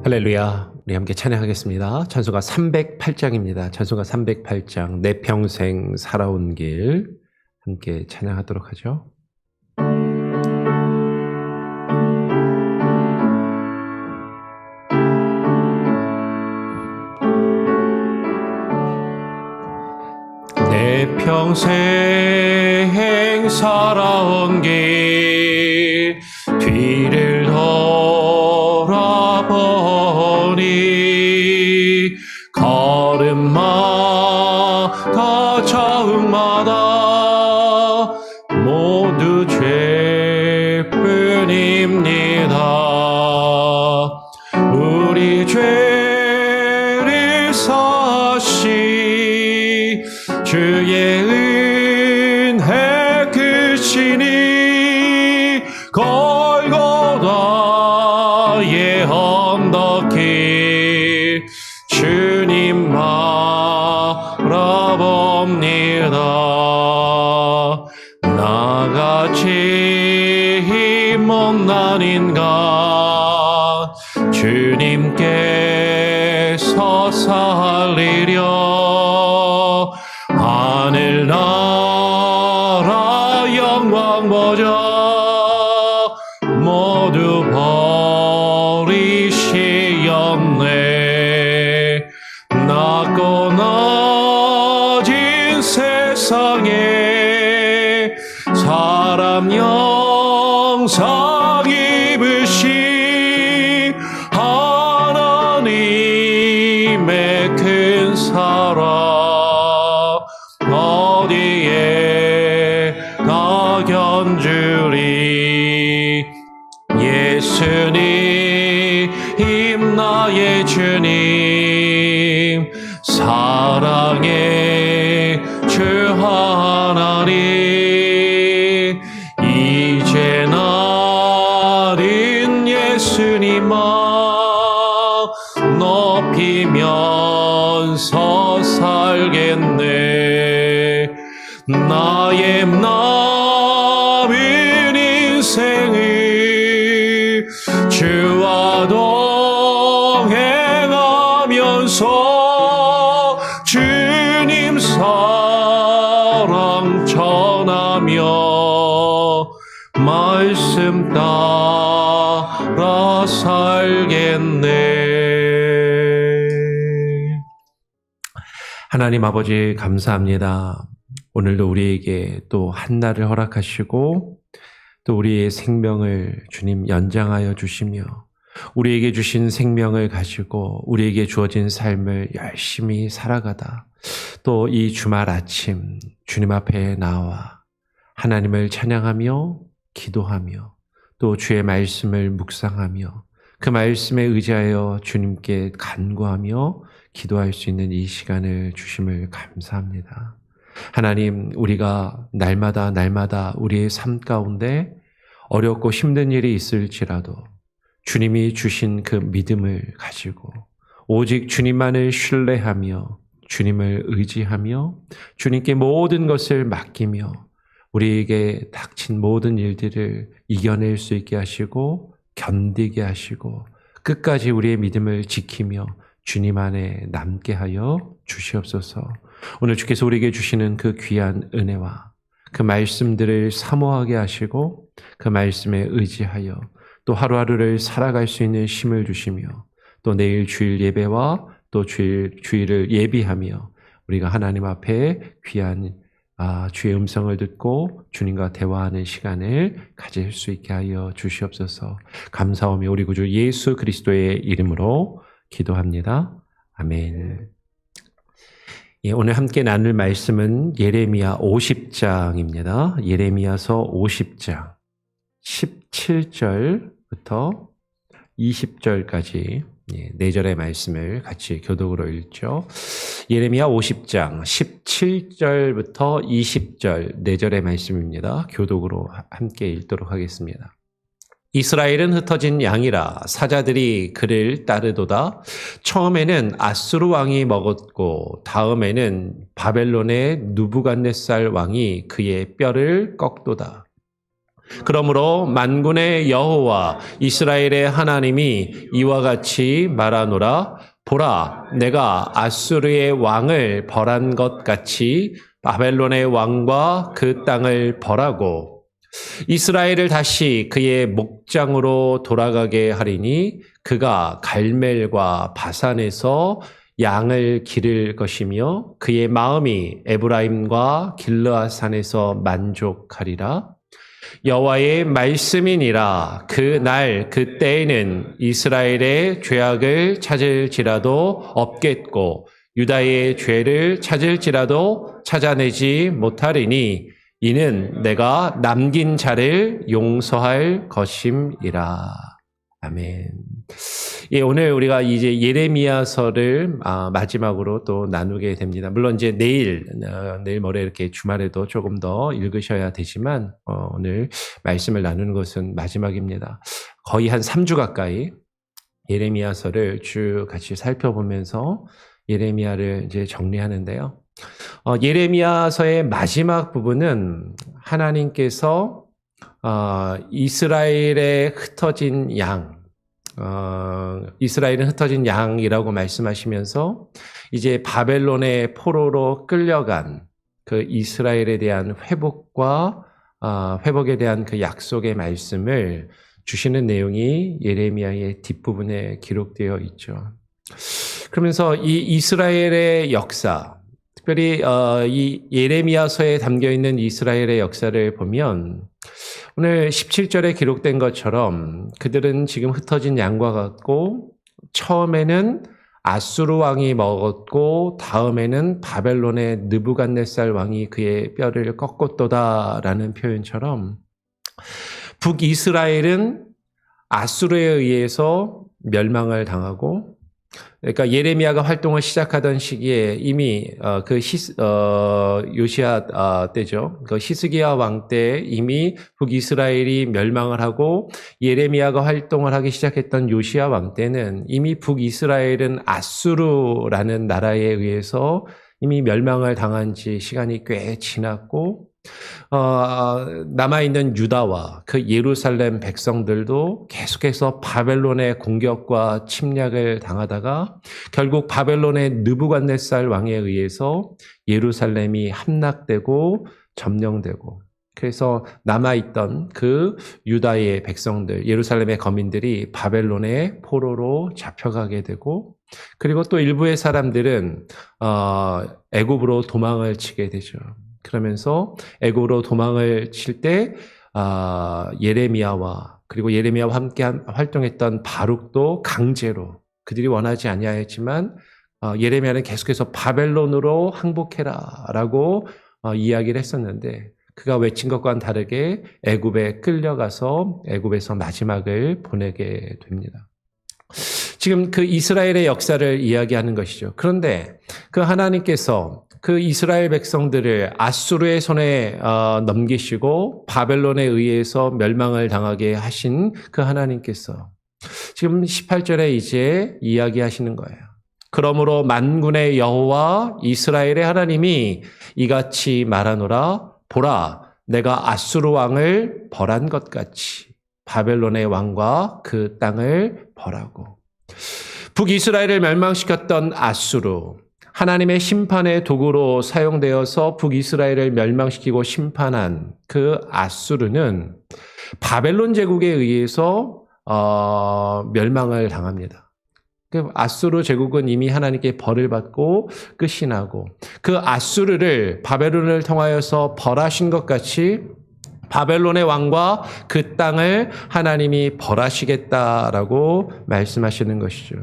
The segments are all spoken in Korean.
할렐루야. 우리 함께 찬양하겠습니다. 찬송가 308장입니다. 찬송가 308장 내 평생 살아온 길 함께 찬양하도록 하죠. 내 평생 살아온 길 뒤를 돌아보니 걸음마다 저음마다 모두 죄뿐입니다. 우리 죄를 사시 주의 은혜 크시니 골고다의 언덕길 주님 바라봅니다. 나같이 못난 인간 주님께서 살리려 하늘나라 영광 보좌 모두 버리시었네. 낮고 낮은 세상에 사람 형상 입으신 하나님의 큰 사랑 어디에 다 견주리. 예수님 나의 주님 사랑의 주 하나님 이제 나는 예수님만 높이면서 살겠네. 나의 남은 인생을 주와 동행하면서 주님 사랑 전하며 말씀 따라 살겠네. 하나님 아버지 감사합니다. 오늘도 우리에게 또 한날을 허락하시고 또 우리의 생명을 주님 연장하여 주시며 우리에게 주신 생명을 가지고 우리에게 주어진 삶을 열심히 살아가다 또 이 주말 아침 주님 앞에 나와 하나님을 찬양하며 기도하며 또 주의 말씀을 묵상하며 그 말씀에 의지하여 주님께 간구하며 기도할 수 있는 이 시간을 주심을 감사합니다. 하나님, 우리가 날마다 우리의 삶 가운데 어렵고 힘든 일이 있을지라도 주님이 주신 그 믿음을 가지고 오직 주님만을 신뢰하며 주님을 의지하며 주님께 모든 것을 맡기며 우리에게 닥친 모든 일들을 이겨낼 수 있게 하시고 견디게 하시고 끝까지 우리의 믿음을 지키며 주님 안에 남게 하여 주시옵소서. 오늘 주께서 우리에게 주시는 그 귀한 은혜와 그 말씀들을 사모하게 하시고 그 말씀에 의지하여 또 하루하루를 살아갈 수 있는 힘을 주시며 또 내일 주일 예배와 또 주일을 예비하며 우리가 하나님 앞에 귀한 주의 음성을 듣고 주님과 대화하는 시간을 가질 수 있게 하여 주시옵소서. 감사하며 우리 구주 예수 그리스도의 이름으로 기도합니다. 아멘. 오늘 함께 나눌 말씀은 예레미야 50장입니다. 예레미야서 50장 17절부터 20절까지 4절의 말씀을 같이 교독으로 읽죠. 예레미야 50장 17절부터 20절 4절의 말씀입니다. 교독으로 함께 읽도록 하겠습니다. 이스라엘은 흩어진 양이라 사자들이 그를 따르도다. 처음에는 아수르 왕이 먹었고 다음에는 바벨론의 누부갓네살 왕이 그의 뼈를 꺾도다. 그러므로 만군의 여호와 이스라엘의 하나님이 이와 같이 말하노라. 보라, 내가 아수르의 왕을 벌한 것 같이 바벨론의 왕과 그 땅을 벌하고 이스라엘을 다시 그의 목장으로 돌아가게 하리니 그가 갈멜과 바산에서 양을 기를 것이며 그의 마음이 에브라임과 길르앗산에서 만족하리라. 여호와의 말씀이니라. 그날 그때에는 이스라엘의 죄악을 찾을지라도 없겠고 유다의 죄를 찾을지라도 찾아내지 못하리니 이는 내가 남긴 자를 용서할 것임이라. 아멘. 예, 오늘 우리가 이제 예레미야서를 마지막으로 또 나누게 됩니다. 물론 이제 내일 모레 이렇게 주말에도 조금 더 읽으셔야 되지만 오늘 말씀을 나누는 것은 마지막입니다. 거의 한 3주 가까이 예레미야서를 쭉 같이 살펴보면서 예레미야를 이제 정리하는데요. 예레미야서의 마지막 부분은 하나님께서 이스라엘의 흩어진 양, 이스라엘은 흩어진 양이라고 말씀하시면서 이제 바벨론의 포로로 끌려간 그 이스라엘에 대한 회복에 대한 그 약속의 말씀을 주시는 내용이 예레미야의 뒷부분에 기록되어 있죠. 그러면서 이 이스라엘의 역사, 특별히 이 예레미야서에 담겨있는 이스라엘의 역사를 보면 오늘 17절에 기록된 것처럼 그들은 지금 흩어진 양과 같고 처음에는 아수르 왕이 먹었고 다음에는 바벨론의 느부갓네살 왕이 그의 뼈를 꺾었도다라는 표현처럼 북이스라엘은 아수르에 의해서 멸망을 당하고, 그러니까 예레미야가 활동을 시작하던 시기에 이미 요시야 때죠. 그 히스기야 왕 때 이미 북이스라엘이 멸망을 하고 예레미야가 활동을 하기 시작했던 요시야 왕 때는 이미 북이스라엘은 아수르라는 나라에 의해서 이미 멸망을 당한 지 시간이 꽤 지났고 남아있는 유다와 그 예루살렘 백성들도 계속해서 바벨론의 공격과 침략을 당하다가 결국 바벨론의 느부갓네살 왕에 의해서 예루살렘이 함락되고 점령되고, 그래서 남아있던 그 유다의 백성들, 예루살렘의 거민들이 바벨론의 포로로 잡혀가게 되고, 그리고 또 일부의 사람들은 애굽으로 도망을 치게 되죠. 그러면서 애굽으로 도망을 칠 때 예레미야와 그리고 예레미야와 함께 활동했던 바룩도 강제로, 그들이 원하지 아니하였지만 예레미야는 계속해서 바벨론으로 항복해라라고 이야기를 했었는데 그가 외친 것과는 다르게 애굽에 끌려가서 애굽에서 마지막을 보내게 됩니다. 지금 그 이스라엘의 역사를 이야기하는 것이죠. 그런데 그 하나님께서 그 이스라엘 백성들을 아수르의 손에 넘기시고 바벨론에 의해서 멸망을 당하게 하신 그 하나님께서 지금 18절에 이제 이야기하시는 거예요. 그러므로 만군의 여호와 이스라엘의 하나님이 이같이 말하노라. 보라, 내가 아수르 왕을 벌한 것 같이 바벨론의 왕과 그 땅을 벌하고. 북이스라엘을 멸망시켰던 아수르, 하나님의 심판의 도구로 사용되어서 북이스라엘을 멸망시키고 심판한 그 아수르는 바벨론 제국에 의해서 멸망을 당합니다. 그 아수르 제국은 이미 하나님께 벌을 받고 끝이 나고 그 아수르를 바벨론을 통하여서 벌하신 것 같이 바벨론의 왕과 그 땅을 하나님이 벌하시겠다라고 말씀하시는 것이죠.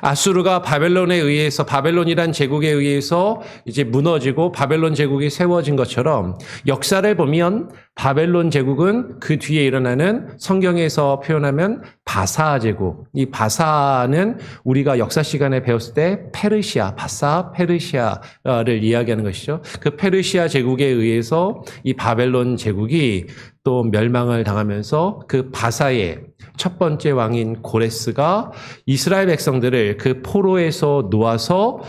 아수르가 바벨론에 의해서, 바벨론이란 제국에 의해서 이제 무너지고 바벨론 제국이 세워진 것처럼 역사를 보면 바벨론 제국은 그 뒤에 일어나는, 성경에서 표현하면 바사 제국. 이 바사는 우리가 역사 시간에 배웠을 때 페르시아, 바사 페르시아를 이야기하는 것이죠. 그 페르시아 제국에 의해서 이 바벨론 제국이 또 멸망을 당하면서 그 바사의 첫 번째 왕인 고레스가 이스라엘 백성들을 그 포로에서 놓아서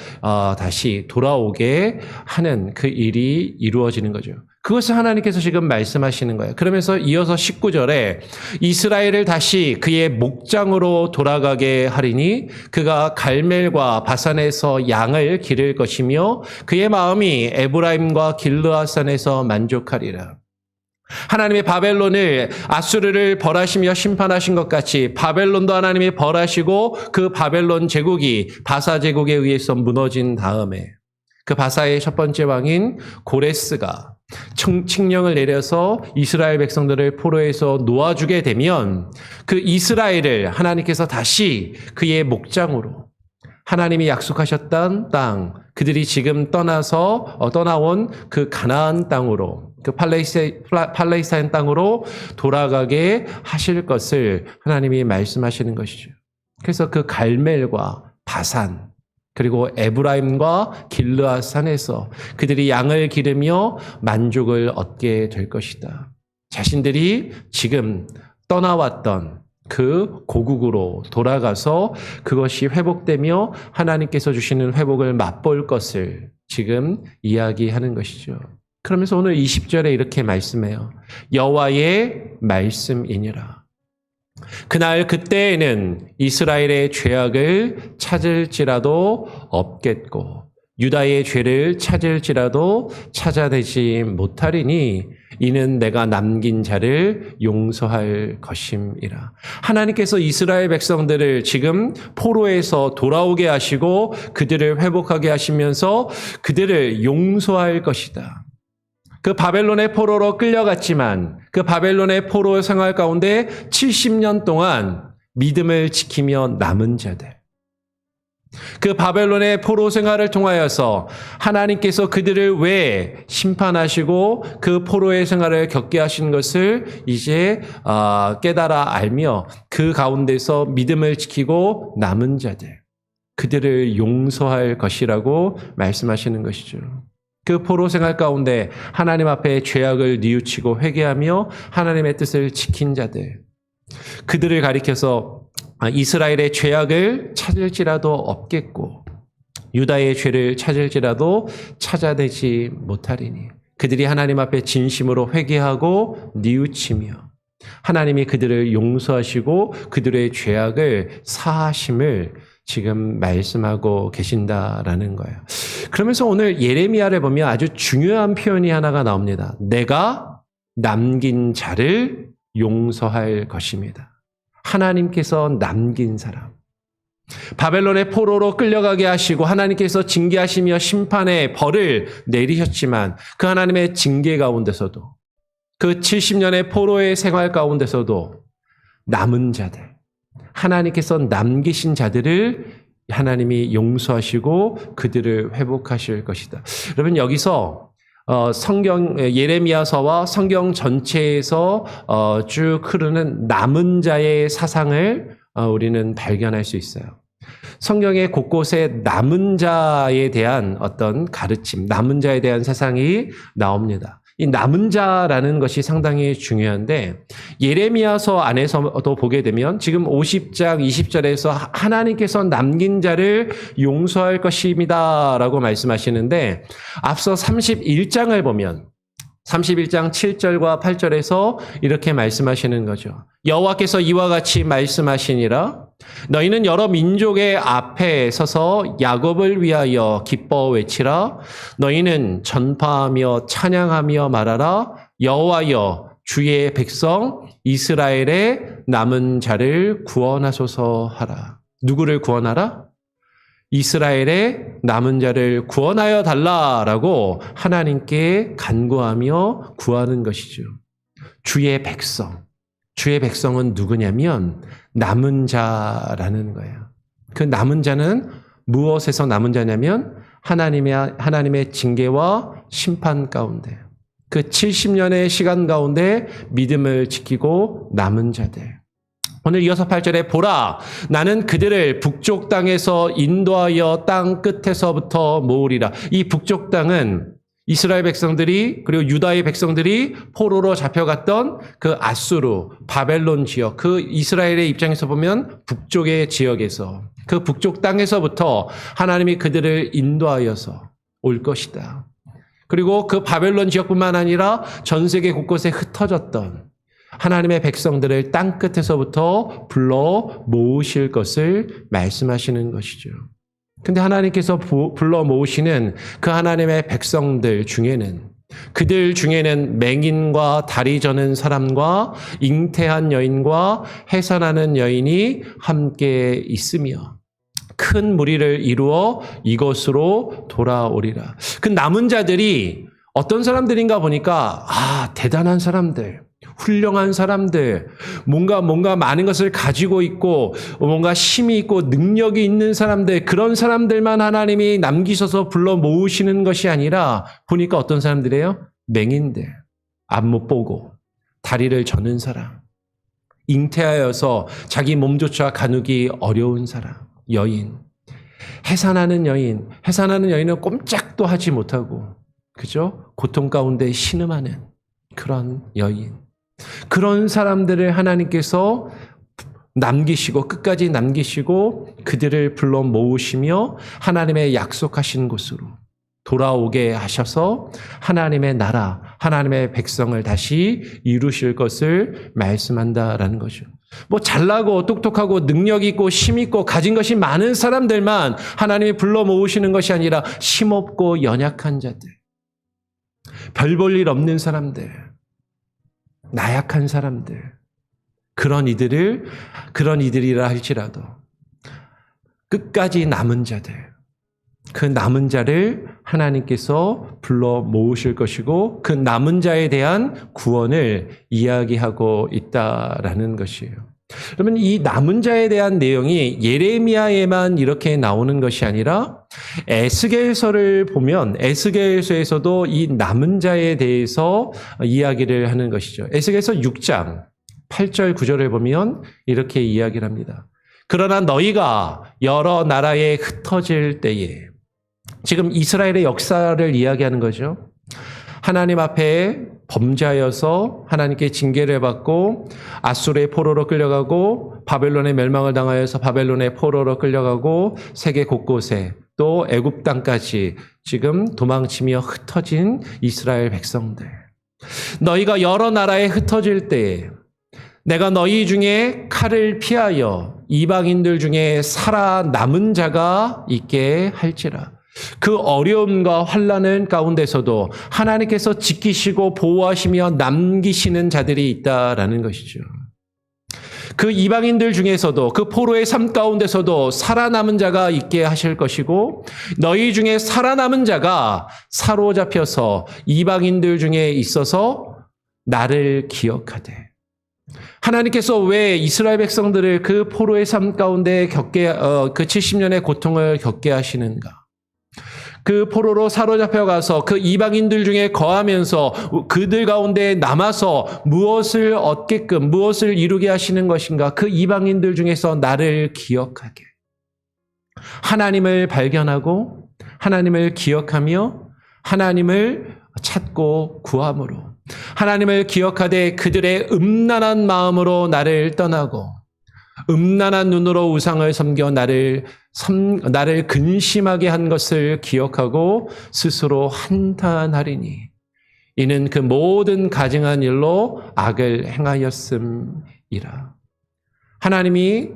다시 돌아오게 하는 그 일이 이루어지는 거죠. 그것을 하나님께서 지금 말씀하시는 거예요. 그러면서 이어서 19절에 이스라엘을 다시 그의 목장으로 돌아가게 하리니 그가 갈멜과 바산에서 양을 기를 것이며 그의 마음이 에브라임과 길르앗산에서 만족하리라. 하나님의 바벨론을 아수르를 벌하시며 심판하신 것 같이 바벨론도 하나님이 벌하시고 그 바벨론 제국이 바사 제국에 의해서 무너진 다음에 그 바사의 첫 번째 왕인 고레스가 칙령을 내려서 이스라엘 백성들을 포로에서 놓아주게 되면 그 이스라엘을 하나님께서 다시 그의 목장으로 하나님이 약속하셨던 땅, 그들이 지금 떠나온 그 가나안 땅으로, 그 팔레스타인 땅으로 돌아가게 하실 것을 하나님이 말씀하시는 것이죠. 그래서 그 갈멜과 바산, 그리고 에브라임과 길르앗 산에서 그들이 양을 기르며 만족을 얻게 될 것이다. 자신들이 지금 떠나왔던 그 고국으로 돌아가서 그것이 회복되며 하나님께서 주시는 회복을 맛볼 것을 지금 이야기하는 것이죠. 그러면서 오늘 20절에 이렇게 말씀해요. 여호와의 말씀이니라. 그날 그때에는 이스라엘의 죄악을 찾을지라도 없겠고 유다의 죄를 찾을지라도 찾아내지 못하리니 이는 내가 남긴 자를 용서할 것임이라. 하나님께서 이스라엘 백성들을 지금 포로에서 돌아오게 하시고 그들을 회복하게 하시면서 그들을 용서할 것이다. 그 바벨론의 포로로 끌려갔지만 그 바벨론의 포로 생활 가운데 70년 동안 믿음을 지키며 남은 자들, 그 바벨론의 포로 생활을 통하여서 하나님께서 그들을 왜 심판하시고 그 포로의 생활을 겪게 하신 것을 이제 깨달아 알며 그 가운데서 믿음을 지키고 남은 자들, 그들을 용서할 것이라고 말씀하시는 것이죠. 그 포로 생활 가운데 하나님 앞에 죄악을 뉘우치고 회개하며 하나님의 뜻을 지킨 자들, 그들을 가리켜서 이스라엘의 죄악을 찾을지라도 없겠고 유다의 죄를 찾을지라도 찾아내지 못하리니 그들이 하나님 앞에 진심으로 회개하고 뉘우치며 하나님이 그들을 용서하시고 그들의 죄악을 사하심을 지금 말씀하고 계신다라는 거예요. 그러면서 오늘 예레미야를 보면 아주 중요한 표현이 하나가 나옵니다. 내가 남긴 자를 용서할 것입니다. 하나님께서 남긴 사람, 바벨론의 포로로 끌려가게 하시고 하나님께서 징계하시며 심판의 벌을 내리셨지만 그 하나님의 징계 가운데서도 그 70년의 포로의 생활 가운데서도 남은 자들, 하나님께서 남기신 자들을 하나님이 용서하시고 그들을 회복하실 것이다. 여러분 여기서 성경 예레미야서와 성경 전체에서 쭉 흐르는 남은 자의 사상을 우리는 발견할 수 있어요. 성경의 곳곳에 남은 자에 대한 어떤 가르침, 남은 자에 대한 사상이 나옵니다. 이 남은 자라는 것이 상당히 중요한데 예레미야서 안에서도 보게 되면 지금 50장 20절에서 하나님께서 남긴 자를 용서할 것입니다 라고 말씀하시는데 앞서 31장을 보면 31장 7절과 8절에서 이렇게 말씀하시는 거죠. 여호와께서 이와 같이 말씀하시니라. 너희는 여러 민족의 앞에 서서 야곱을 위하여 기뻐 외치라. 너희는 전파하며 찬양하며 말하라. 여호와여 주의 백성 이스라엘의 남은 자를 구원하소서 하라. 누구를 구원하라? 이스라엘의 남은 자를 구원하여 달라라고 하나님께 간구하며 구하는 것이죠. 주의 백성. 주의 백성은 누구냐면 남은 자라는 거예요. 그 남은 자는 무엇에서 남은 자냐면 하나님의 징계와 심판 가운데 그 70년의 시간 가운데 믿음을 지키고 남은 자들. 오늘 이어서 8절에 보라 나는 그들을 북쪽 땅에서 인도하여 땅 끝에서부터 모으리라. 이 북쪽 땅은 이스라엘 백성들이 그리고 유다의 백성들이 포로로 잡혀갔던 그 아수르, 바벨론 지역, 그 이스라엘의 입장에서 보면 북쪽의 지역에서 그 북쪽 땅에서부터 하나님이 그들을 인도하여서 올 것이다. 그리고 그 바벨론 지역뿐만 아니라 전 세계 곳곳에 흩어졌던 하나님의 백성들을 땅 끝에서부터 불러 모으실 것을 말씀하시는 것이죠. 근데 하나님께서 불러 모으시는 그 하나님의 백성들 중에는 그들 중에는 맹인과 다리 저는 사람과 잉태한 여인과 해산하는 여인이 함께 있으며 큰 무리를 이루어 이곳으로 돌아오리라. 그 남은 자들이 어떤 사람들인가 보니까 대단한 사람들, 훌륭한 사람들, 뭔가 많은 것을 가지고 있고 뭔가 힘이 있고 능력이 있는 사람들, 그런 사람들만 하나님이 남기셔서 불러 모으시는 것이 아니라 보니까 어떤 사람들이에요? 맹인들, 앞 못 보고 다리를 저는 사람, 잉태하여서 자기 몸조차 가누기 어려운 사람, 여인, 해산하는 여인, 해산하는 여인은 꼼짝도 하지 못하고 그죠? 고통 가운데 신음하는 그런 여인, 그런 사람들을 하나님께서 남기시고 끝까지 남기시고 그들을 불러 모으시며 하나님의 약속하신 곳으로 돌아오게 하셔서 하나님의 나라, 하나님의 백성을 다시 이루실 것을 말씀한다라는 거죠. 뭐 잘나고 똑똑하고 능력 있고 힘 있고 가진 것이 많은 사람들만 하나님이 불러 모으시는 것이 아니라 힘없고 연약한 자들, 별 볼 일 없는 사람들, 나약한 사람들, 그런 이들이라 할지라도 끝까지 남은 자들, 그 남은 자를 하나님께서 불러 모으실 것이고 그 남은 자에 대한 구원을 이야기하고 있다라는 것이에요. 그러면 이 남은 자에 대한 내용이 예레미야에만 이렇게 나오는 것이 아니라 에스겔서를 보면 에스겔서에서도 이 남은 자에 대해서 이야기를 하는 것이죠. 에스겔서 6장 8절 9절을 보면 이렇게 이야기를 합니다. 그러나 너희가 여러 나라에 흩어질 때에, 지금 이스라엘의 역사를 이야기하는 거죠. 하나님 앞에 범죄하여서 하나님께 징계를 받고 아수르의 포로로 끌려가고 바벨론의 멸망을 당하여서 바벨론의 포로로 끌려가고 세계 곳곳에 또 애굽 땅까지 지금 도망치며 흩어진 이스라엘 백성들. 너희가 여러 나라에 흩어질 때에 내가 너희 중에 칼을 피하여 이방인들 중에 살아남은 자가 있게 할지라. 그 어려움과 환난의 가운데서도 하나님께서 지키시고 보호하시며 남기시는 자들이 있다라는 것이죠. 그 이방인들 중에서도 그 포로의 삶 가운데서도 살아남은 자가 있게 하실 것이고 너희 중에 살아남은 자가 사로잡혀서 이방인들 중에 있어서 나를 기억하되, 하나님께서 왜 이스라엘 백성들을 그 포로의 삶 가운데 그 70년의 고통을 겪게 하시는가? 그 포로로 사로잡혀가서 그 이방인들 중에 거하면서 그들 가운데 남아서 무엇을 얻게끔, 무엇을 이루게 하시는 것인가? 그 이방인들 중에서 나를 기억하게. 하나님을 발견하고 하나님을 기억하며 하나님을 찾고 구함으로, 하나님을 기억하되 그들의 음란한 마음으로 나를 떠나고 음란한 눈으로 우상을 섬겨 나를 근심하게 한 것을 기억하고 스스로 한탄하리니 이는 그 모든 가증한 일로 악을 행하였음이라. 하나님이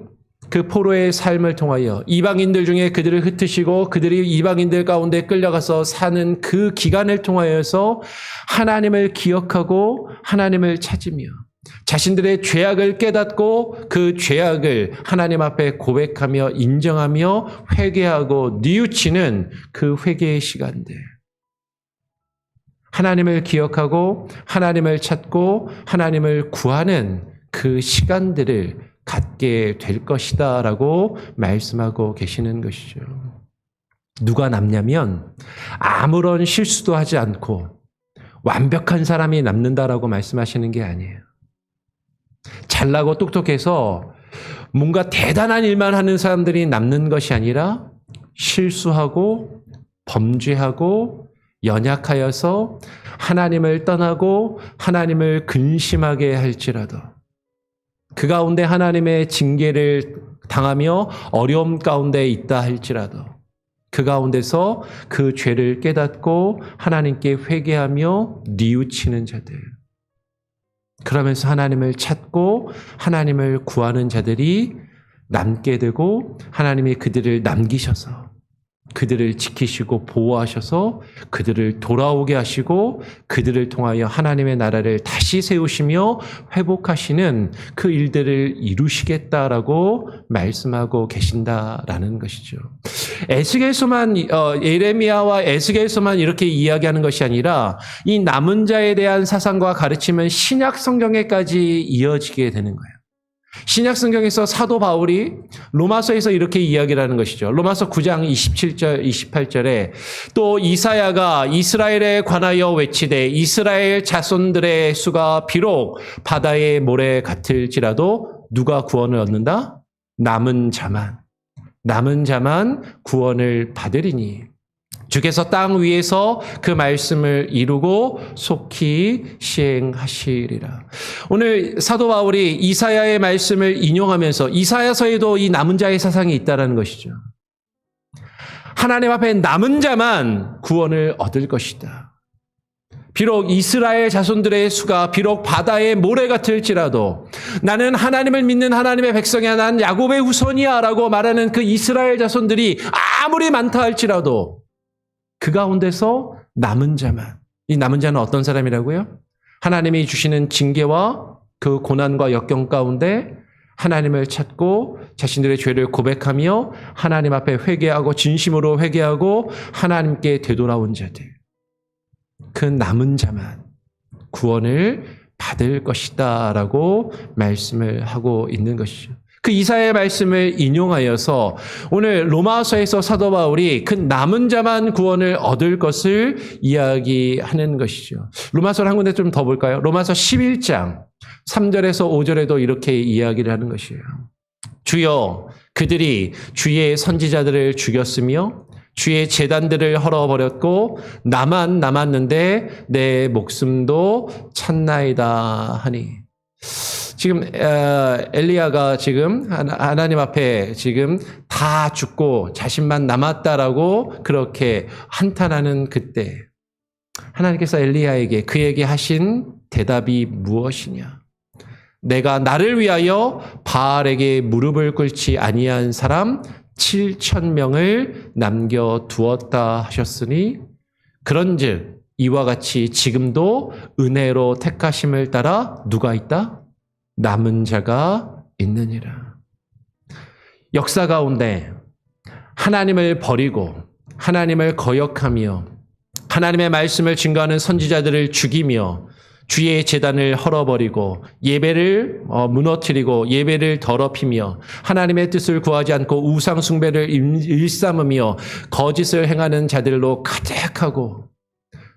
그 포로의 삶을 통하여 이방인들 중에 그들을 흩으시고 그들이 이방인들 가운데 끌려가서 사는 그 기간을 통하여서 하나님을 기억하고 하나님을 찾으며 자신들의 죄악을 깨닫고 그 죄악을 하나님 앞에 고백하며 인정하며 회개하고 뉘우치는 그 회개의 시간들, 하나님을 기억하고 하나님을 찾고 하나님을 구하는 그 시간들을 갖게 될 것이다 라고 말씀하고 계시는 것이죠. 누가 남냐면 아무런 실수도 하지 않고 완벽한 사람이 남는다라고 말씀하시는 게 아니에요. 잘나고 똑똑해서 뭔가 대단한 일만 하는 사람들이 남는 것이 아니라 실수하고 범죄하고 연약하여서 하나님을 떠나고 하나님을 근심하게 할지라도 그 가운데 하나님의 징계를 당하며 어려움 가운데 있다 할지라도 그 가운데서 그 죄를 깨닫고 하나님께 회개하며 뉘우치는 자들, 그러면서 하나님을 찾고 하나님을 구하는 자들이 남게 되고 하나님이 그들을 남기셔서 그들을 지키시고 보호하셔서 그들을 돌아오게 하시고 그들을 통하여 하나님의 나라를 다시 세우시며 회복하시는 그 일들을 이루시겠다라고 말씀하고 계신다라는 것이죠. 에스겔서만 예레미야와 에스겔서만 이렇게 이야기하는 것이 아니라 이 남은 자에 대한 사상과 가르침은 신약 성경에까지 이어지게 되는 거예요. 신약 성경에서 사도 바울이 로마서에서 이렇게 이야기를 하는 것이죠. 로마서 9장 27절, 28절에 또 이사야가 이스라엘에 관하여 외치되 이스라엘 자손들의 수가 비록 바다의 모래 같을지라도 누가 구원을 얻는다? 남은 자만 구원을 받으리니 주께서 땅 위에서 그 말씀을 이루고 속히 시행하시리라. 오늘 사도 바울이 이사야의 말씀을 인용하면서 이사야서에도 이 남은 자의 사상이 있다는 것이죠. 하나님 앞에 남은 자만 구원을 얻을 것이다. 비록 이스라엘 자손들의 수가 비록 바다의 모래 같을지라도 나는 하나님을 믿는 하나님의 백성이야, 난 야곱의 후손이야 라고 말하는 그 이스라엘 자손들이 아무리 많다 할지라도 그 가운데서 남은 자만, 이 남은 자는 어떤 사람이라고요? 하나님이 주시는 징계와 그 고난과 역경 가운데 하나님을 찾고 자신들의 죄를 고백하며 하나님 앞에 회개하고 진심으로 회개하고 하나님께 되돌아온 자들, 그 남은 자만 구원을 받을 것이다 라고 말씀을 하고 있는 것이죠. 그 이사야의 말씀을 인용하여서 오늘 로마서에서 사도 바울이 그 남은 자만 구원을 얻을 것을 이야기하는 것이죠. 로마서를 한 군데 좀 더 볼까요? 로마서 11장 3절에서 5절에도 이렇게 이야기를 하는 것이에요. 주여, 그들이 주의 선지자들을 죽였으며 주의 제단들을 헐어버렸고 나만 남았는데 내 목숨도 찾나이다 하니. 지금 엘리야가 지금 하나님 앞에 지금 다 죽고 자신만 남았다라고 그렇게 한탄하는 그때 하나님께서 엘리야에게 그에게 하신 대답이 무엇이냐? 내가 나를 위하여 바알에게 무릎을 꿇지 아니한 사람 7,000명을 남겨두었다 하셨으니 그런즉 이와 같이 지금도 은혜로 택하심을 따라 누가 있다? 남은 자가 있느니라. 역사 가운데 하나님을 버리고 하나님을 거역하며 하나님의 말씀을 증거하는 선지자들을 죽이며 주의 제단을 헐어버리고 예배를 무너뜨리고 예배를 더럽히며 하나님의 뜻을 구하지 않고 우상 숭배를 일삼으며 거짓을 행하는 자들로 가득하고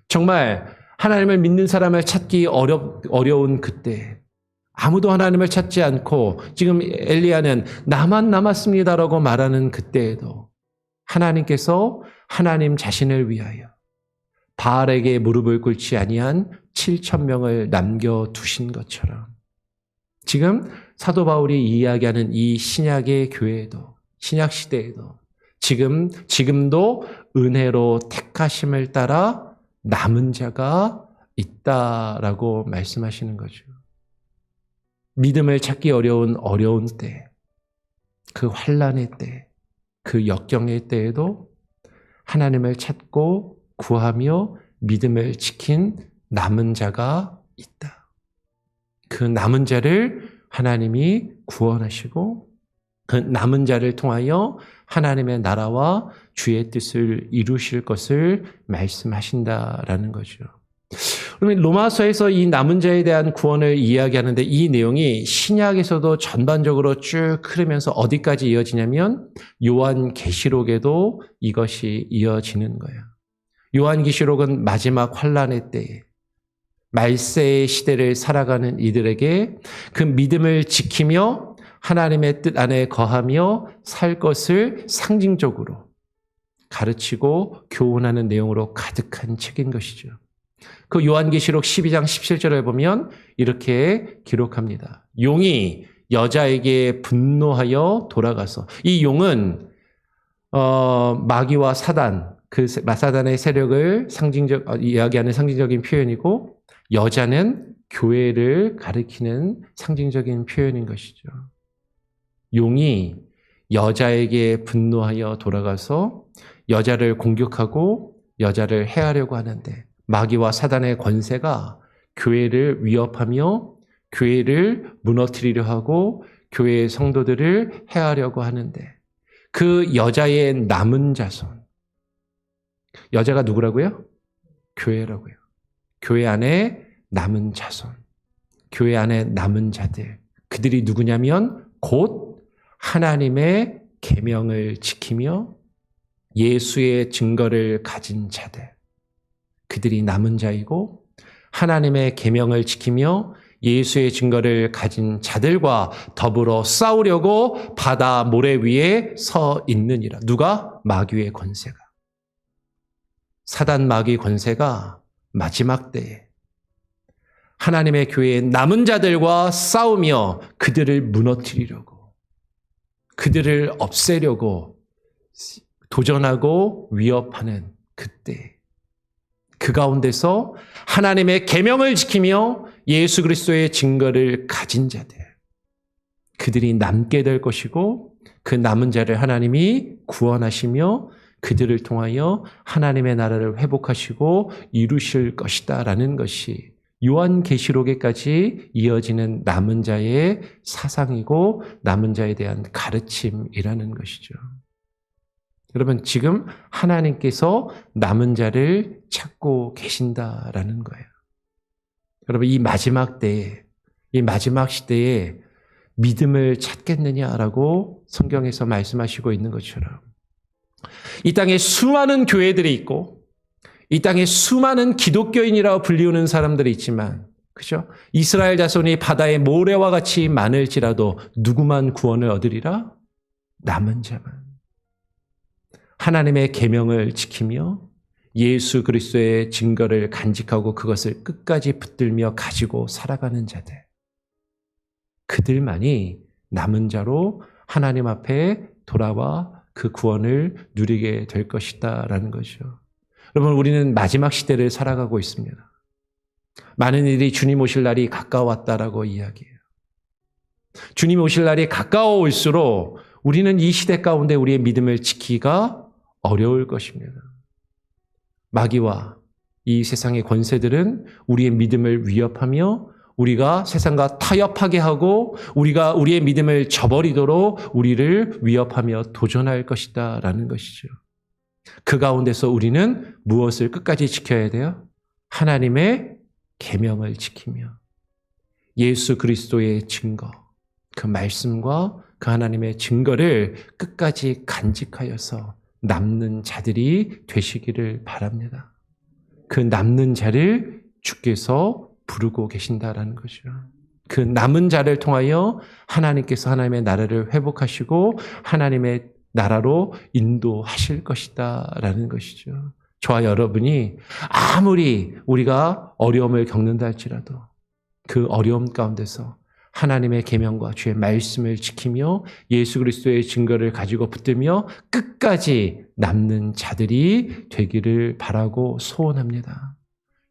정말 하나님을 믿는 사람을 찾기 어려운 그때 아무도 하나님을 찾지 않고 지금 엘리야는 나만 남았습니다라고 말하는 그때에도 하나님께서 하나님 자신을 위하여 바알에게 무릎을 꿇지 아니한 7,000명을 남겨두신 것처럼 지금 사도 바울이 이야기하는 이 신약의 교회에도 신약 시대에도 지금도 은혜로 택하심을 따라 남은 자가 있다라고 말씀하시는 거죠. 믿음을 찾기 어려운 때, 그 환난의 때, 그 역경의 때에도 하나님을 찾고 구하며 믿음을 지킨 남은 자가 있다. 그 남은 자를 하나님이 구원하시고 그 남은 자를 통하여 하나님의 나라와 주의 뜻을 이루실 것을 말씀하신다라는 거죠. 그러면 로마서에서 이 남은 자에 대한 구원을 이야기하는데 이 내용이 신약에서도 전반적으로 쭉 흐르면서 어디까지 이어지냐면 요한계시록에도 이것이 이어지는 거예요. 요한계시록은 마지막 환난의 때에 말세의 시대를 살아가는 이들에게 그 믿음을 지키며 하나님의 뜻 안에 거하며 살 것을 상징적으로 가르치고 교훈하는 내용으로 가득한 책인 것이죠. 그 요한계시록 12장 17절을 보면 이렇게 기록합니다. 용이 여자에게 분노하여 돌아가서, 이 용은 마귀와 사단, 그 사단의 세력을 이야기하는 상징적인 표현이고, 여자는 교회를 가리키는 상징적인 표현인 것이죠. 용이 여자에게 분노하여 돌아가서 여자를 공격하고 여자를 해하려고 하는데, 마귀와 사단의 권세가 교회를 위협하며 교회를 무너뜨리려 하고 교회의 성도들을 해하려고 하는데, 그 여자의 남은 자손, 여자가 누구라고요? 교회라고요. 교회 안에 남은 자손, 교회 안에 남은 자들, 그들이 누구냐면 곧 하나님의 계명을 지키며 예수의 증거를 가진 자들, 그들이 남은 자이고, 하나님의 계명을 지키며 예수의 증거를 가진 자들과 더불어 싸우려고 바다 모래 위에 서 있느니라. 누가? 마귀의 권세가. 사단 마귀 권세가 마지막 때에 하나님의 교회의 남은 자들과 싸우며 그들을 무너뜨리려고, 그들을 없애려고 도전하고 위협하는 그때, 그 가운데서 하나님의 계명을 지키며 예수 그리스도의 증거를 가진 자들, 그들이 남게 될 것이고, 그 남은 자를 하나님이 구원하시며 그들을 통하여 하나님의 나라를 회복하시고 이루실 것이다 라는 것이 요한계시록에까지 이어지는 남은 자의 사상이고 남은 자에 대한 가르침이라는 것이죠. 여러분, 지금 하나님께서 남은 자를 찾고 계신다라는 거예요. 여러분, 이 마지막 때에, 이 마지막 시대에 믿음을 찾겠느냐라고 성경에서 말씀하시고 있는 것처럼, 이 땅에 수많은 교회들이 있고 이 땅에 수많은 기독교인이라고 불리우는 사람들이 있지만, 그죠? 이스라엘 자손이 바다의 모래와 같이 많을지라도 누구만 구원을 얻으리라? 남은 자만. 하나님의 계명을 지키며 예수 그리스도의 증거를 간직하고 그것을 끝까지 붙들며 가지고 살아가는 자들, 그들만이 남은 자로 하나님 앞에 돌아와 그 구원을 누리게 될 것이다 라는 거죠. 여러분, 우리는 마지막 시대를 살아가고 있습니다. 많은 이들이 주님 오실 날이 가까웠다라고 이야기해요. 주님 오실 날이 가까워올수록 우리는 이 시대 가운데 우리의 믿음을 지키기가 어려울 것입니다. 마귀와 이 세상의 권세들은 우리의 믿음을 위협하며 우리가 세상과 타협하게 하고 우리가 우리의 믿음을 저버리도록 우리를 위협하며 도전할 것이다 라는 것이죠. 그 가운데서 우리는 무엇을 끝까지 지켜야 돼요? 하나님의 계명을 지키며 예수 그리스도의 증거, 그 말씀과 그 하나님의 증거를 끝까지 간직하여서 남는 자들이 되시기를 바랍니다. 그 남는 자를 주께서 부르고 계신다라는 거죠. 그 남은 자를 통하여 하나님께서 하나님의 나라를 회복하시고 하나님의 나라로 인도하실 것이다 라는 것이죠. 저와 여러분이 아무리 우리가 어려움을 겪는다 할지라도 그 어려움 가운데서 하나님의 계명과 주의 말씀을 지키며 예수 그리스도의 증거를 가지고 붙들며 끝까지 남는 자들이 되기를 바라고 소원합니다.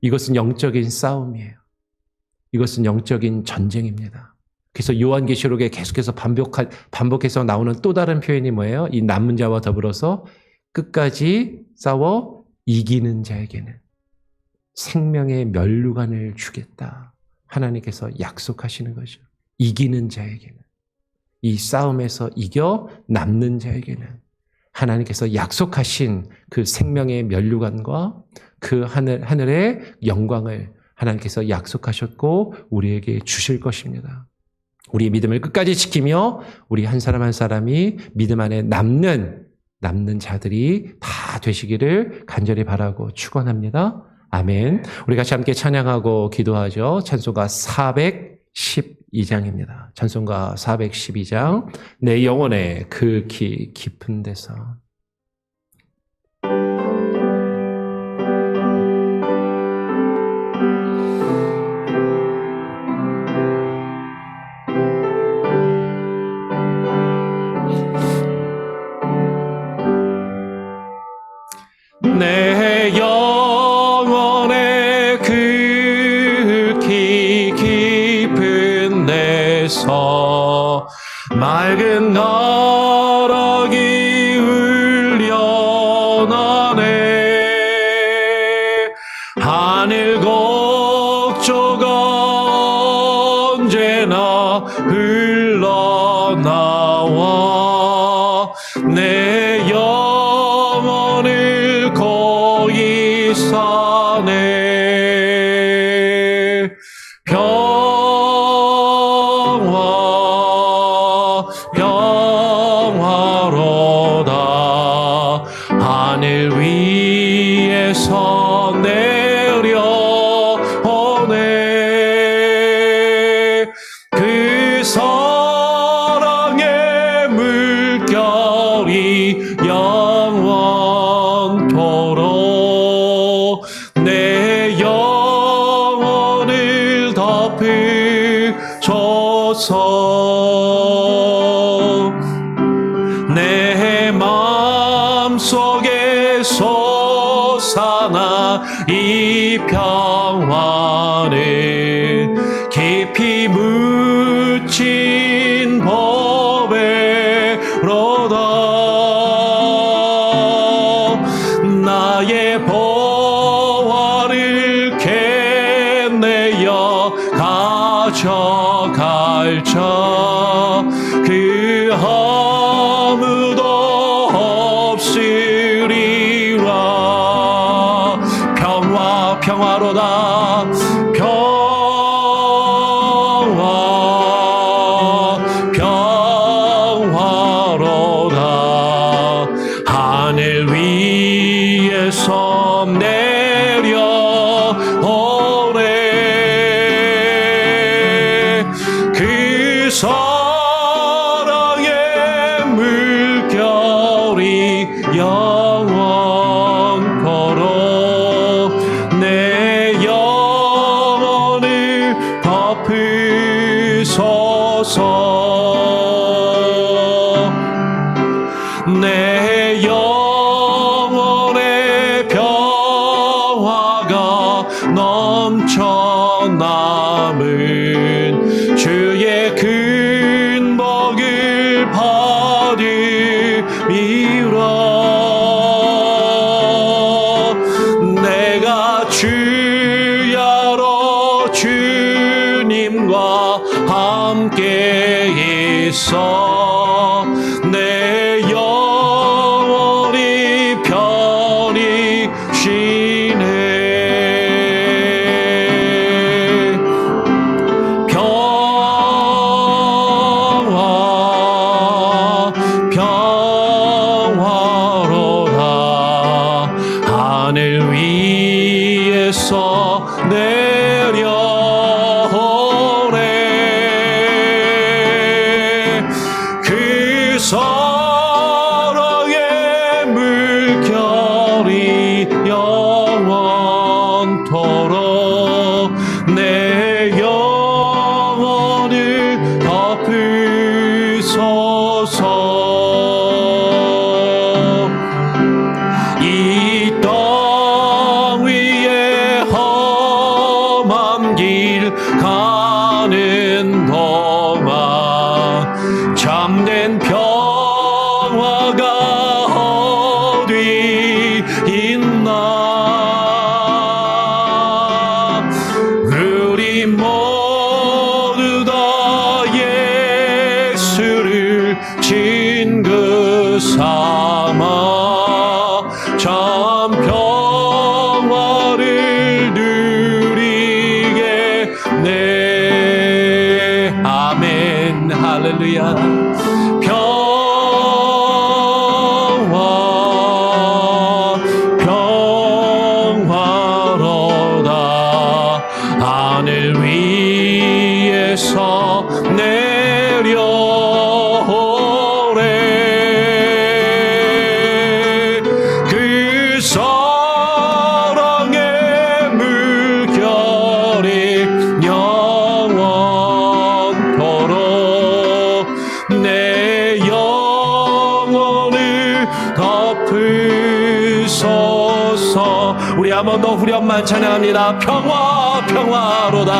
이것은 영적인 싸움이에요. 이것은 영적인 전쟁입니다. 그래서 요한계시록에 계속해서 반복해서 나오는 또 다른 표현이 뭐예요? 이 남은 자와 더불어서 끝까지 싸워 이기는 자에게는 생명의 면류관을 주겠다. 하나님께서 약속하시는 거죠. 이기는 자에게는, 이 싸움에서 이겨 남는 자에게는 하나님께서 약속하신 그 생명의 면류관과 그 하늘의 영광을 하나님께서 약속하셨고 우리에게 주실 것입니다. 우리의 믿음을 끝까지 지키며 우리 한 사람 한 사람이 믿음 안에 남는 자들이 다 되시기를 간절히 바라고 축원합니다. 아멘. 우리 같이 함께 찬양하고 기도하죠. 찬송가 412장입니다. 찬송가 412장. 내 영혼의 그 깊은 데서. 작은 나락이 흘려나네. 하늘 곡조가 언제나 흘러나와 내 영혼을 거기 사네. 평화로다. 하늘 위에서 내려오네. 그 사랑의 물결이 영원토록 내 영혼을 덮으소서. 내 마음속에 솟아나 이 평화는 깊이 묻힌 보배로다. 나의 보화를 캐내어 가져갈자. 그 아무도 없으리라. 평화로다. 평화로다. 하늘 위에서 내려오네. 그 사랑의 물결이 영원토록 내 영혼을 덮으소서. 내 영혼의 평화가 넘쳐남은 주의 큰 복을 받으리라. 내가 주야로 주님과 함께 있어 내 영혼이 편히 쉬네. 평화로다. 하늘 위에서 내려오네. 그 사랑의 물결이 영원토록 내 영혼을 덮으소서. 이 땅 위에 험한 길 가는 동안 참된 평화가 어디 있나. 우리 모두 다 예수를 친구 삼아 참 평화를 누리겠네. 아멘. 할렐루야. 평화로다. 하늘 위에서 내려오네. 그 사랑의 물결이 영원토록 내 영혼을 덮으소서. 우리 한 번 더 후렴만 찬양합니다. 평화로다.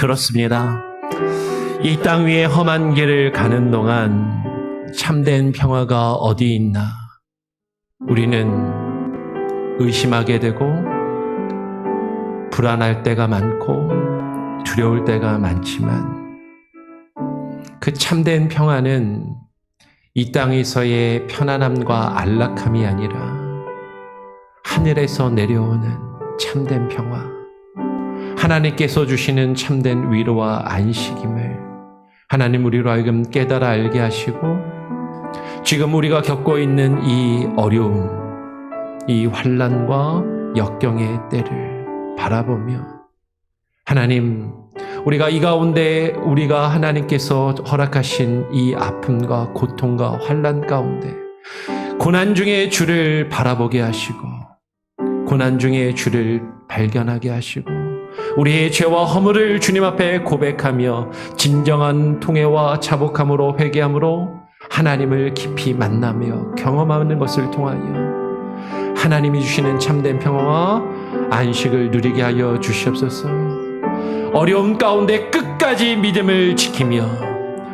그렇습니다. 이 땅 위에 험한 길을 가는 동안 참된 평화가 어디 있나 우리는 의심하게 되고 불안할 때가 많고 두려울 때가 많지만 그 참된 평화는 이 땅에서의 편안함과 안락함이 아니라 하늘에서 내려오는 참된 평화, 하나님께서 주시는 참된 위로와 안식임을 하나님 우리로 하여금 깨달아 알게 하시고 지금 우리가 겪고 있는 이 어려움, 이 환난과 역경의 때를 바라보며 하나님, 우리가 이 가운데 우리가 하나님께서 허락하신 이 아픔과 고통과 환난 가운데 고난 중에 주를 바라보게 하시고 고난 중에 주를 발견하게 하시고 우리의 죄와 허물을 주님 앞에 고백하며 진정한 통회와 자복함으로 회개함으로 하나님을 깊이 만나며 경험하는 것을 통하여 하나님이 주시는 참된 평화와 안식을 누리게 하여 주시옵소서. 어려움 가운데 끝까지 믿음을 지키며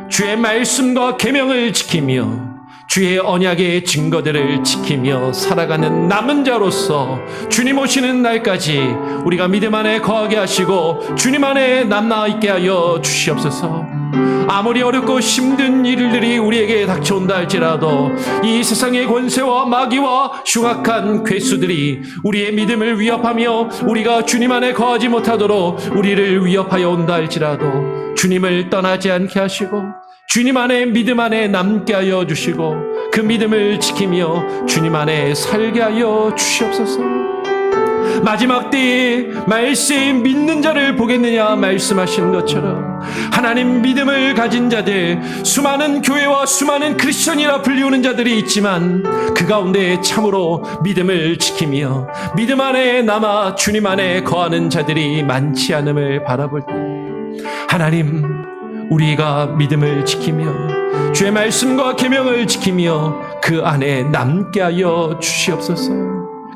주의 말씀과 계명을 지키며 주의 언약의 증거들을 지키며 살아가는 남은 자로서 주님 오시는 날까지 우리가 믿음 안에 거하게 하시고 주님 안에 남아있게 하여 주시옵소서. 아무리 어렵고 힘든 일들이 우리에게 닥쳐온다 할지라도 이 세상의 권세와 마귀와 흉악한 괴수들이 우리의 믿음을 위협하며 우리가 주님 안에 거하지 못하도록 우리를 위협하여 온다 할지라도 주님을 떠나지 않게 하시고 주님 안에 믿음 안에 남게 하여 주시고 그 믿음을 지키며 주님 안에 살게 하여 주시옵소서. 마지막 때에 말세에 믿는 자를 보겠느냐 말씀하신 것처럼 하나님 믿음을 가진 자들, 수많은 교회와 수많은 크리스천이라 불리우는 자들이 있지만 그 가운데 참으로 믿음을 지키며 믿음 안에 남아 주님 안에 거하는 자들이 많지 않음을 바라볼 때 하나님, 우리가 믿음을 지키며 주의 말씀과 계명을 지키며 그 안에 남게 하여 주시옵소서.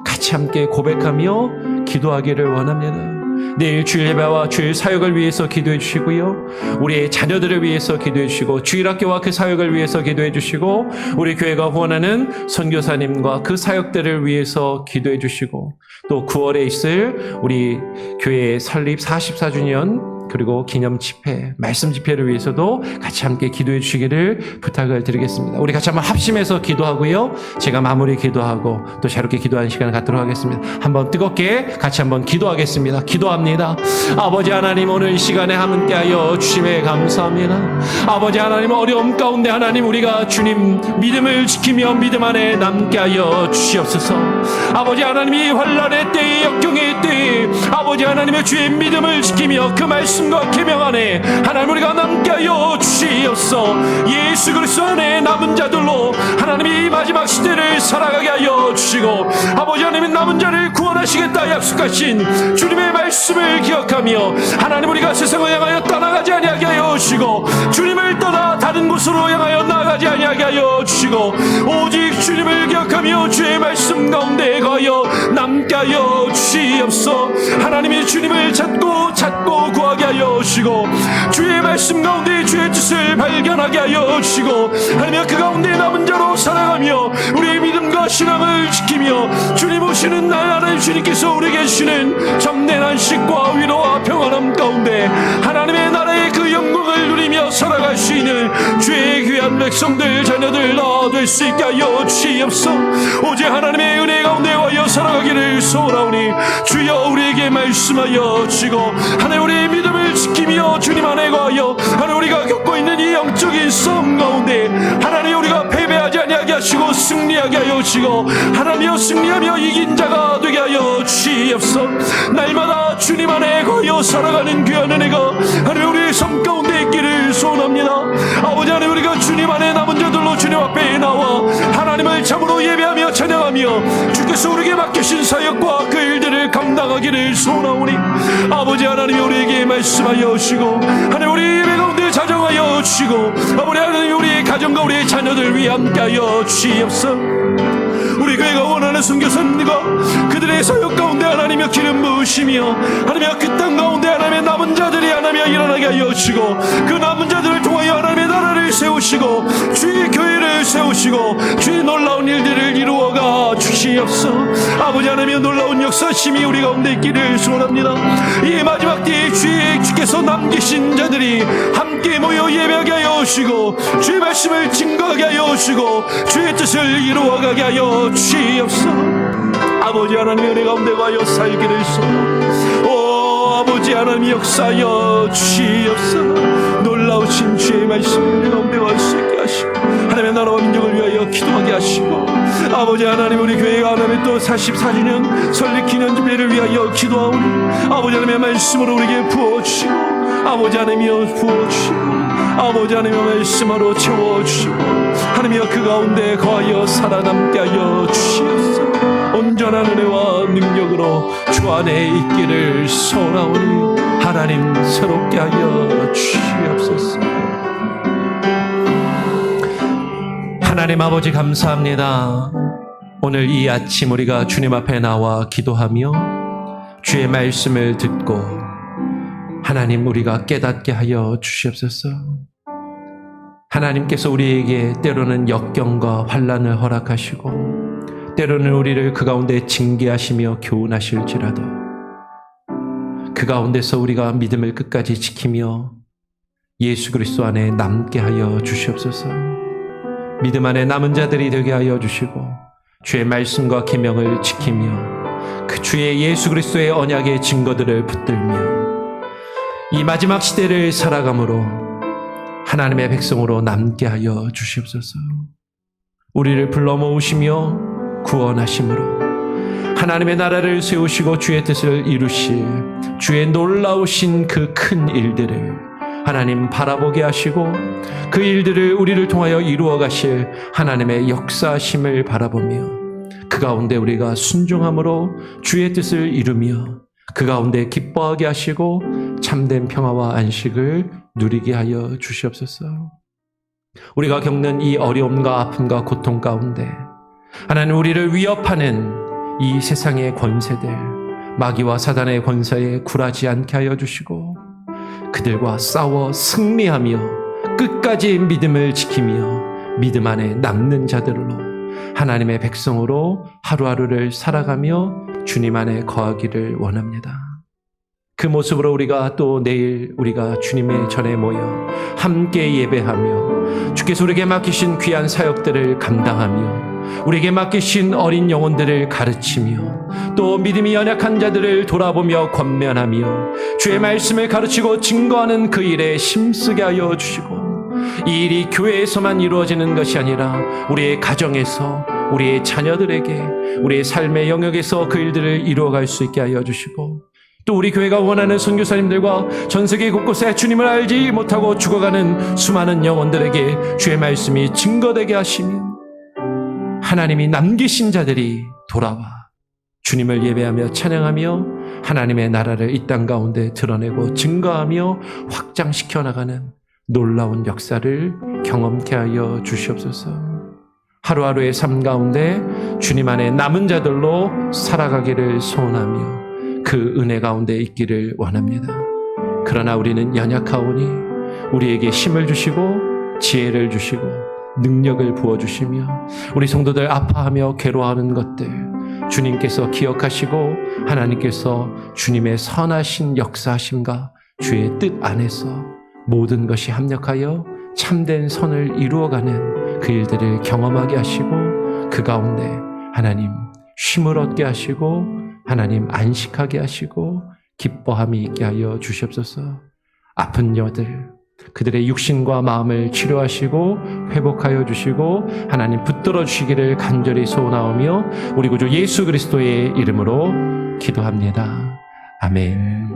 같이 함께 고백하며 기도하기를 원합니다. 내일 주일 예배와 주일 사역을 위해서 기도해 주시고요, 우리의 자녀들을 위해서 기도해 주시고 주일학교와 그 사역을 위해서 기도해 주시고 우리 교회가 후원하는 선교사님과 그 사역들을 위해서 기도해 주시고 또 9월에 있을 우리 교회 설립 44주년 그리고 기념 집회, 말씀 집회를 위해서도 같이 함께 기도해 주시기를 부탁을 드리겠습니다. 우리 같이 한번 합심해서 기도하고요, 제가 마무리 기도하고 또 자유롭게 기도하는 시간을 갖도록 하겠습니다. 한번 뜨겁게 같이 한번 기도하겠습니다. 기도합니다. 아버지 하나님, 오늘 이 시간에 함께하여 주심에 감사합니다. 아버지 하나님, 어려움 가운데 하나님 우리가 주님 믿음을 지키며 믿음 안에 남게 하여 주시옵소서. 아버지 하나님이 환난의 때에 역경의 때에 아버지 하나님의 주의 믿음을 지키며 그 말씀과 계명 안에 하나님 우리가 남게 하여 주시옵소서. 예수 그리스도 안에 남은 자들로 하나님이 이 마지막 시대를 살아가게 하여 주시고 아버지 하나님 남은 자를 구원하시겠다 약속하신 주님의 말씀을 기억하며 하나님 우리가 세상을 향하여 떠나가지 아니하게 하여 주시고 주님을 떠나 다른 곳으로 향하여 나아가지 아니하게 하여 주시고 오직 주님을 기억하며 주의 말씀 가운데 거하여 남게 하여 주시옵소서. 하나님이 주님을 찾고 구하게 하여 주시고 주의 말씀 가운데 주의 뜻을 발견하게 하여 주시고 하나님 그 가운데 남은 자로 살아가며 우리의 믿음과 신앙을 지키며 주님 오시는 날 하나님 주님께서 우리에게 주시는 참된 안식과 위로와 평안함 가운데 하나님의 나라의 그 영광을 누리며 살아갈 수 있는 주의 귀한 백성들 자녀들 다 될 수 있게 하여 주시옵소서. 오직 하나님의 은혜 가운데 와여 살아가기를 소원하오니 주여 우리에게 말씀하여 주시고 하나님 우리의 믿음을 지키며 주님 안에 거하여 하나님 우리가 겪고 있는 이 영적인 싸움 가운데 하나님 우리가 패배하지 아니하게 하시고 승리하게 하여 주시고 하나님여 승리하며 이긴 자가 되게 하여 주시옵소서. 날마다 주님 안에 거하여 살아가는 귀한 은혜가 하나님 우리의 삶 가운데 있기를 소원합니다. 아버지 하나님 우리가 주님 안에 남은 자들로 주님 앞에 나와 하나님을 참으로 예배하며 찬양하며 주께서 우리에게 맡기신 사역과 그 일들을 일들을 감당하기를 소원하오니 아버지 하나님이 우리에게 말씀하여 주시고 하나님 우리 예배 가운데 자정하여 주시고 아버지 하나님 우리의 가정과 우리의 자녀들 위해 함께하여 주시옵소서. 우리 교회가 원하는 선교사님과 그들의 사역 가운데 하나님의 기름 부으시며 하나님의 그 땅 가운데 하나님의 남은 자들이 하나님의 일어나게 하여 주시고 그 남은 자들을 통하여 하나님의 나라를 세우시고 주의 교회를 세우시고 주의 놀라운 일들을 이루어가 주시옵소서. 아버지 하나님의 놀라운 역사심이 우리 가운데 있기를 소원합니다. 이 마지막 때에 주께서 남기신 자들이 함께 모여 예배하게 하여 주시고 주의 말씀을 증거하게 하여 주시고 주의 뜻을 이루어가게 하여 주시옵소서. 아버지 하나님의 은혜 가운데 가여 살기를 소원합니다. 아버지 하나님 역사하여 주시옵소서. 놀라우신 주의 말씀을 우리 가운데 갈 수 있게 하시고 하나님의 나라와 민족을 위하여 기도하게 하시고 아버지 하나님 우리 교회가 하나님 또 44주년 설립 기념 집회를 위하여 기도하오니 아버지 하나님의 말씀으로 우리에게 부어주시고 아버지 하나님이여 부어주시고 아버지 하나님의 말씀으로 채워주시고 하나님이여 그 가운데 거하여 살아남게 하여 주시옵소서. 온전한 은혜와 능력으로 주 안에 있기를 소원하오니 하나님 새롭게 하여 주시옵소서. 하나님 아버지 감사합니다. 오늘 이 아침 우리가 주님 앞에 나와 기도하며 주의 말씀을 듣고 하나님 우리가 깨닫게 하여 주시옵소서. 하나님께서 우리에게 때로는 역경과 환난을 허락하시고 때로는 우리를 그 가운데 징계하시며 교훈하실지라도 그 가운데서 우리가 믿음을 끝까지 지키며 예수 그리스도 안에 남게 하여 주시옵소서. 믿음 안에 남은 자들이 되게 하여 주시고 주의 말씀과 계명을 지키며 그 주의 예수 그리스도의 언약의 증거들을 붙들며 이 마지막 시대를 살아감으로 하나님의 백성으로 남게 하여 주시옵소서. 우리를 불러 모으시며 구원하심으로 하나님의 나라를 세우시고 주의 뜻을 이루실 주의 놀라우신 그 큰 일들을 하나님 바라보게 하시고 그 일들을 우리를 통하여 이루어 가실 하나님의 역사심을 바라보며 그 가운데 우리가 순종함으로 주의 뜻을 이루며 그 가운데 기뻐하게 하시고 참된 평화와 안식을 누리게 하여 주시옵소서. 우리가 겪는 이 어려움과 아픔과 고통 가운데 하나님 우리를 위협하는 이 세상의 권세들 마귀와 사단의 권세에 굴하지 않게 하여 주시고 그들과 싸워 승리하며 끝까지 믿음을 지키며 믿음 안에 남는 자들로 하나님의 백성으로 하루하루를 살아가며 주님 안에 거하기를 원합니다. 그 모습으로 우리가 또 내일 우리가 주님의 전에 모여 함께 예배하며 주께서 우리에게 맡기신 귀한 사역들을 감당하며 우리에게 맡기신 어린 영혼들을 가르치며 또 믿음이 연약한 자들을 돌아보며 권면하며 주의 말씀을 가르치고 증거하는 그 일에 힘쓰게 하여 주시고 이 일이 교회에서만 이루어지는 것이 아니라 우리의 가정에서 우리의 자녀들에게 우리의 삶의 영역에서 그 일들을 이루어갈 수 있게 하여 주시고 또 우리 교회가 원하는 선교사님들과 전 세계 곳곳에 주님을 알지 못하고 죽어가는 수많은 영혼들에게 주의 말씀이 증거되게 하시며 하나님이 남기신 자들이 돌아와 주님을 예배하며 찬양하며 하나님의 나라를 이 땅 가운데 드러내고 증거하며 확장시켜 나가는 놀라운 역사를 경험케 하여 주시옵소서. 하루하루의 삶 가운데 주님 안에 남은 자들로 살아가기를 소원하며 그 은혜 가운데 있기를 원합니다. 그러나 우리는 연약하오니 우리에게 힘을 주시고 지혜를 주시고 능력을 부어주시며 우리 성도들 아파하며 괴로워하는 것들 주님께서 기억하시고 하나님께서 주님의 선하신 역사하심과 주의 뜻 안에서 모든 것이 합력하여 참된 선을 이루어가는 그 일들을 경험하게 하시고 그 가운데 하나님 쉼을 얻게 하시고 하나님 안식하게 하시고 기뻐함이 있게 하여 주시옵소서. 아픈 여들 그들의 육신과 마음을 치료하시고 회복하여 주시고 하나님 붙들어 주시기를 간절히 소원하오며 우리 구주 예수 그리스도의 이름으로 기도합니다. 아멘.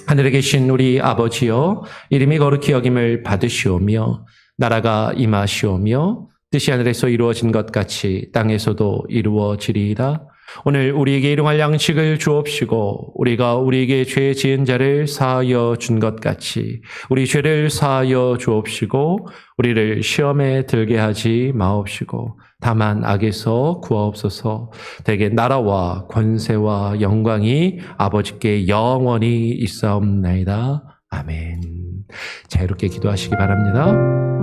하늘에 계신 우리 아버지여 이름이 거룩히 여김을 받으시오며 나라가 임하시오며 뜻이 하늘에서 이루어진 것 같이 땅에서도 이루어지리이다. 오늘 우리에게 일용할 양식을 주옵시고 우리가 우리에게 죄 지은 자를 사하여 준 것 같이 우리 죄를 사하여 주옵시고 우리를 시험에 들게 하지 마옵시고 다만 악에서 구하옵소서. 대개 나라와 권세와 영광이 아버지께 영원히 있사옵나이다. 아멘. 자유롭게 기도하시기 바랍니다.